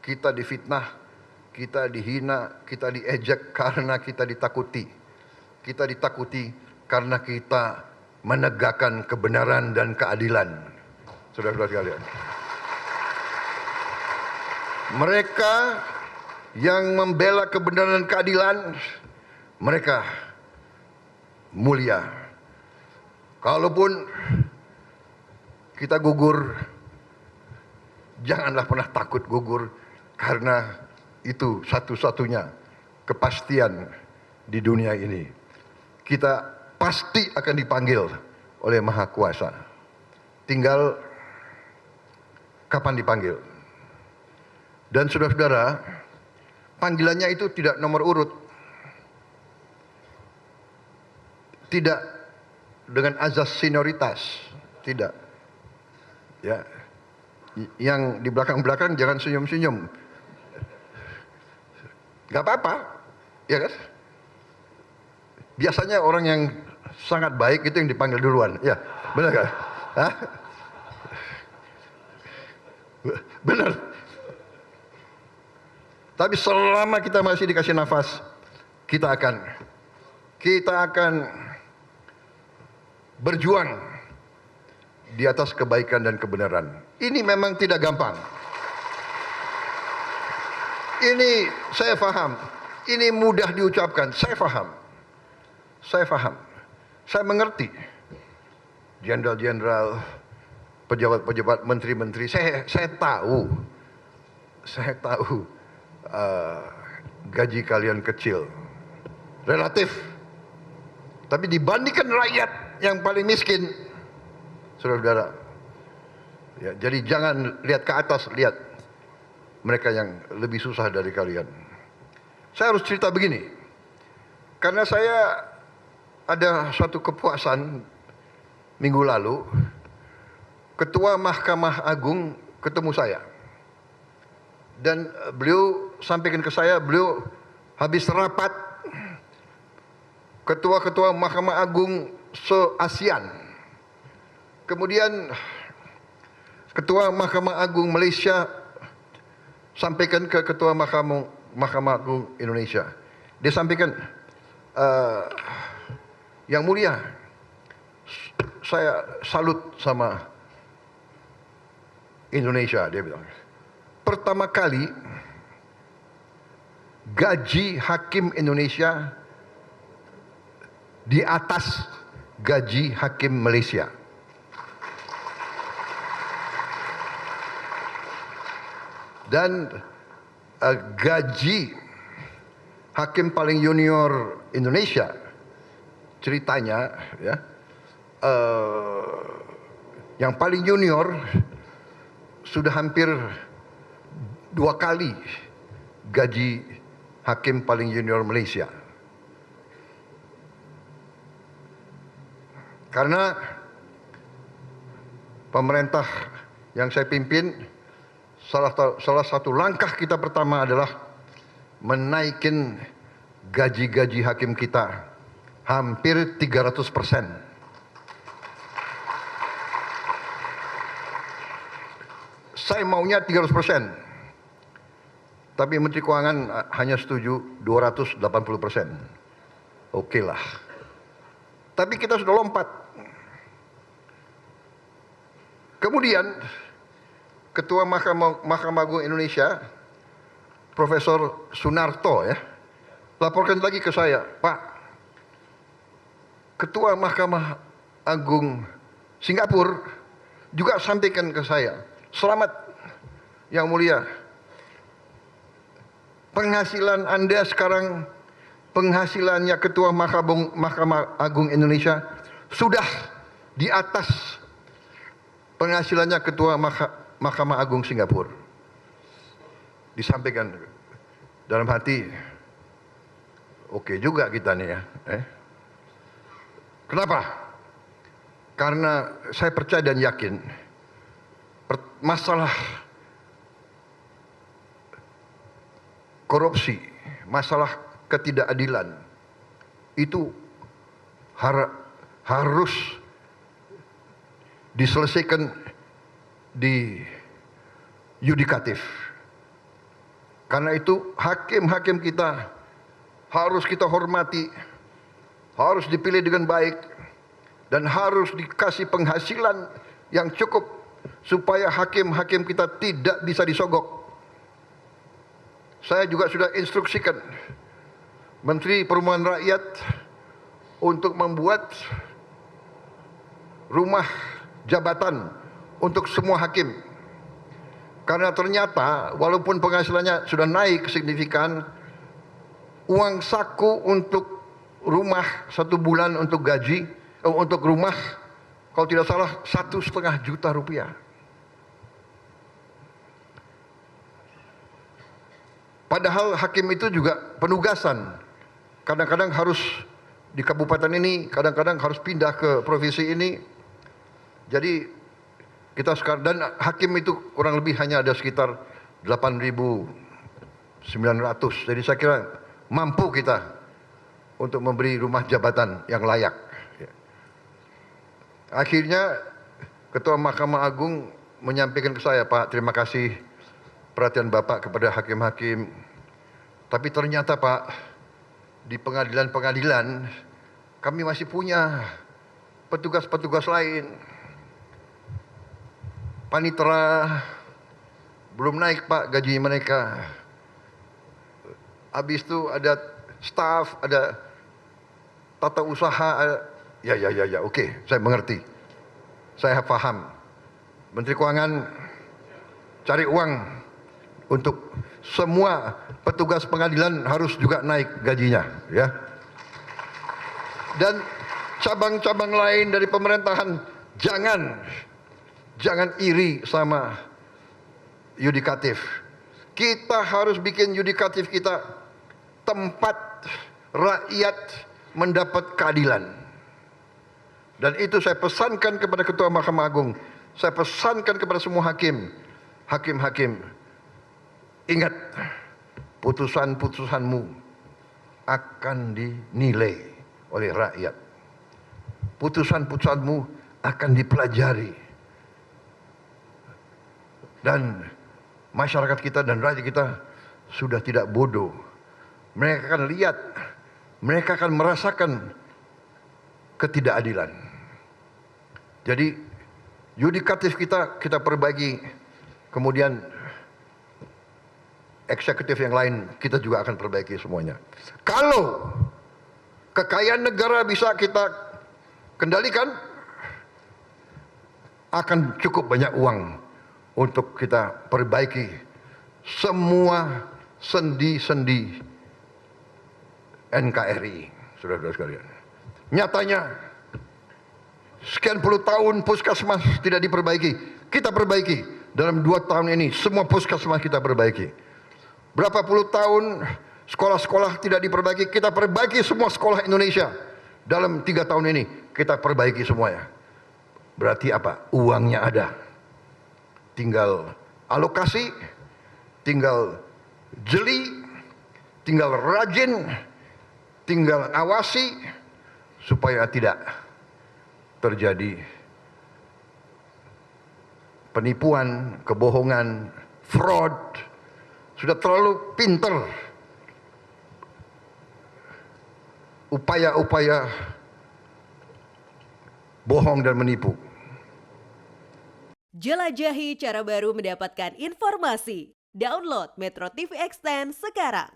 kita difitnah, kita dihina, kita diejek karena kita ditakuti. Kita ditakuti karena kita menegakkan kebenaran dan keadilan. Saudara-saudara sekalian. Mereka yang membela kebenaran dan keadilan, mereka mulia. Kalaupun kita gugur, janganlah pernah takut gugur, karena itu satu-satunya kepastian di dunia ini. Kita pasti akan dipanggil oleh Maha Kuasa. Tinggal kapan dipanggil. Dan saudara-saudara, panggilannya itu tidak nomor urut. Tidak dengan azas senioritas, tidak. Ya. Yang di belakang-belakang jangan senyum-senyum. Gak apa-apa, ya kan? Biasanya orang yang sangat baik itu yang dipanggil duluan. Ya, benar kan? Hah? Benar. Tapi selama kita masih dikasih nafas, kita akan berjuang di atas kebaikan dan kebenaran. Ini memang tidak gampang. Ini saya paham. Ini mudah diucapkan. Saya paham. Saya mengerti. Jenderal-jenderal, pejabat-pejabat, menteri-menteri. Saya tahu. Gaji kalian kecil. Relatif. Tapi dibandingkan rakyat yang paling miskin, saudara-saudara, ya, jadi jangan lihat ke atas, lihat mereka yang lebih susah dari kalian. Saya harus cerita begini, karena saya ada satu kepuasan minggu lalu, Ketua Mahkamah Agung ketemu saya, dan beliau sampaikan ke saya, beliau habis rapat ketua-ketua Mahkamah Agung se-ASEAN. Kemudian Ketua Mahkamah Agung Malaysia sampaikan ke Ketua Mahkamah Agung Indonesia. Dia sampaikan, Yang Mulia, saya salut sama Indonesia, dia bilang. Pertama kali gaji hakim Indonesia di atas gaji hakim Malaysia. Dan gaji hakim paling junior Indonesia, ceritanya ya, yang paling junior sudah hampir 2 kali gaji hakim paling junior Malaysia. Karena pemerintah yang saya pimpin, salah satu langkah kita pertama adalah menaikin gaji-gaji hakim kita hampir 300%. Saya maunya 300%. Tapi Menteri Keuangan hanya setuju 280%. Oke lah. Tapi kita sudah lompat. Kemudian Ketua Mahkamah Agung Indonesia, Profesor Sunarto ya, laporkan lagi ke saya, Pak, Ketua Mahkamah Agung Singapura juga sampaikan ke saya, selamat Yang Mulia, penghasilan Anda sekarang, penghasilannya Ketua Mahkamah Agung Indonesia sudah di atas penghasilannya Ketua Mahkamah Agung Singapura. Disampaikan dalam hati, oke juga kita nih ya. Kenapa? Karena saya percaya dan yakin masalah korupsi, masalah ketidakadilan itu harus diselesaikan di yudikatif. Karena itu hakim-hakim kita harus kita hormati, harus dipilih dengan baik, dan harus dikasih penghasilan yang cukup supaya hakim-hakim kita tidak bisa disogok. Saya juga sudah instruksikan Menteri Perumahan Rakyat untuk membuat rumah jabatan untuk semua hakim. Karena ternyata walaupun penghasilannya sudah naik signifikan, uang saku untuk rumah 1 bulan untuk gaji, untuk rumah kalau tidak salah 1,5 juta rupiah. Padahal hakim itu juga penugasan. Kadang-kadang harus di kabupaten ini, kadang-kadang harus pindah ke provinsi ini. Jadi kita sekarang, dan hakim itu kurang lebih hanya ada sekitar 8.900. Jadi saya kira mampu kita untuk memberi rumah jabatan yang layak. Akhirnya Ketua Mahkamah Agung menyampaikan ke saya, Pak, terima kasih perhatian Bapak kepada hakim-hakim. Tapi ternyata Pak, di pengadilan-pengadilan kami masih punya petugas-petugas lain. Panitera belum naik Pak gaji mereka. Habis itu ada staf, ada tata usaha. Ya, oke, saya mengerti. Saya paham. Menteri Keuangan cari uang untuk semua petugas pengadilan harus juga naik gajinya, ya. Dan cabang-cabang lain dari pemerintahan jangan iri sama yudikatif. Kita harus bikin yudikatif kita tempat rakyat mendapat keadilan. Dan itu saya pesankan kepada Ketua Mahkamah Agung, saya pesankan kepada semua hakim-hakim, ingat, putusan-putusanmu akan dinilai oleh rakyat. Putusan-putusanmu akan dipelajari. Dan masyarakat kita dan rakyat kita sudah tidak bodoh. Mereka akan lihat, mereka akan merasakan ketidakadilan. Jadi yudikatif kita perbaiki, kemudian eksekutif yang lain kita juga akan perbaiki semuanya. Kalau kekayaan negara bisa kita kendalikan, akan cukup banyak uang untuk kita perbaiki semua sendi-sendi NKRI, saudara-saudara sekalian. Nyatanya sekian puluh tahun puskesmas tidak diperbaiki, kita perbaiki. Dalam 2 tahun ini semua puskesmas kita perbaiki. Berapa puluh tahun sekolah-sekolah tidak diperbaiki, kita perbaiki semua sekolah Indonesia. Dalam 3 tahun ini kita perbaiki semuanya. Berarti apa? Uangnya ada. Tinggal alokasi, tinggal jeli, tinggal rajin, tinggal awasi supaya tidak terjadi penipuan, kebohongan, fraud. Sudah terlalu pinter upaya-upaya bohong dan menipu. Jelajahi cara baru mendapatkan informasi. Download Metro TV Extend sekarang.